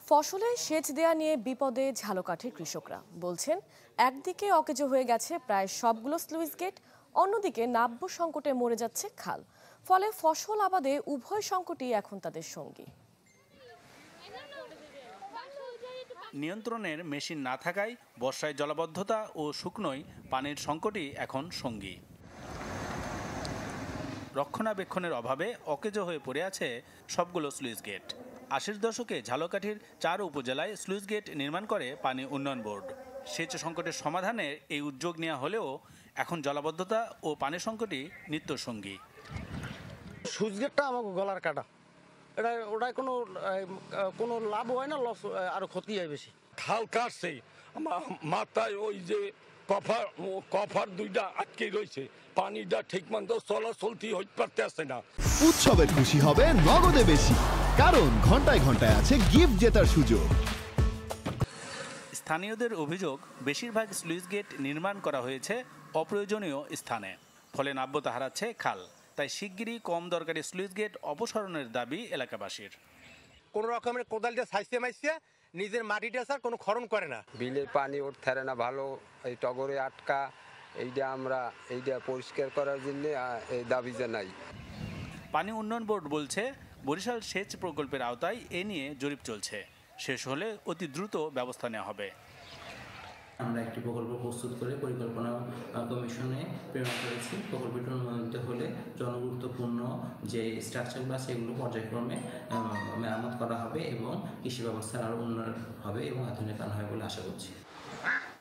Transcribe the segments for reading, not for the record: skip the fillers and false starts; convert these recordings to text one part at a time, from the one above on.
ফসলে সেচ দেয়া নিয়ে বিপদে ঝালকাঠির কৃষকরা বলছেন, একদিকে অকেজো হয়ে গেছে প্রায় সবগুলো স্লুইস গেট, অন্যদিকে নাব্য সংকটে মরে যাচ্ছে খাল। ফলে ফসল আবাদে উভয় সংকটই এখন তাদের সঙ্গী। নিয়ন্ত্রণের মেশিন না থাকায় বর্ষায় জলাবদ্ধতা ও শুকনোয় পানির সংকটই এখন সঙ্গী। রক্ষণাবেক্ষণের অভাবে অকেজো হয়ে পড়ে আছে সবগুলো স্লুইস গেট। ৮০ দশকে ঝালকাঠির ৪ উপজেলায় স্লুইস গেট নির্মাণ করে পানি উন্নয়ন বোর্ড। সেচ সংকটের সমাধানে এই উদ্যোগ নেওয়া হলেও এখন জলাবদ্ধতা ও পানি সংকটই নিত্য সঙ্গী। স্লুইস গেটটা আমাকে গলার কাটা, ওটাই কোনো লাভ হয় না, লস আরো ক্ষতি হয় বেশি। খাল কাটছে মাথায় ওই যে কফার দুইটা আটকে রয়েছে, পানিটা ঠিক মতো চলাচলতি হইতে পারতেছে না। উৎসবের খুশি হবে নগদে বেশি, কারণ ঘন্টায় ঘন্টায় আছে গিফট জেতার সুযোগ। স্থানীয়দের অভিযোগ, বেশিরভাগ স্লুইস গেট নির্মাণ করা হয়েছে অপ্রয়োজনীয় স্থানে, ফলে নাব্যতা হারাচ্ছে খাল। তাই শিগগিরই কম দরকারি স্লুইস গেট অপসারণের দাবি এলাকাবাসীর। কোন রকমের কোদালটা সাইজে মাইছে নিজের মাটিটা স্যার কোনো খরণ করে না। বিলের পানি উঠতে না ভালো, এই টগরে আটকা, এইটা পরিষ্কার করার জন্য এই দাবি জানাই। পানি উন্নয়ন বোর্ড বলছে, বরিশাল সেচ প্রকল্পের আওতায় এ নিয়ে জরিপ চলছে, শেষ হলে অতি দ্রুত ব্যবস্থা নেওয়া হবে। আমরা একটি প্রকল্প প্রস্তুত করে পরিকল্পনা কমিশনে প্রেরণ করেছি। প্রকল্পটি অনুমোদিত হলে জনগুরুত্বপূর্ণ যে স্ট্রাকচারগুলো আছে এগুলো পর্যায়ক্রমে মেরামত করা হবে এবং কৃষি ব্যবস্থার আরও উন্নয়ন হবে এবং আধুনিকায়ন হবে বলে আশা করছি।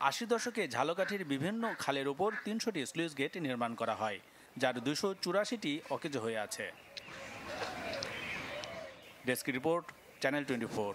৮০ দশকে ঝালকাঠির বিভিন্ন খালের ওপর ৩০০টি স্লুইস গেট নির্মাণ করা হয়, যার ২৮৪টি অকেজো হয়ে আছে। Desk report, channel 24।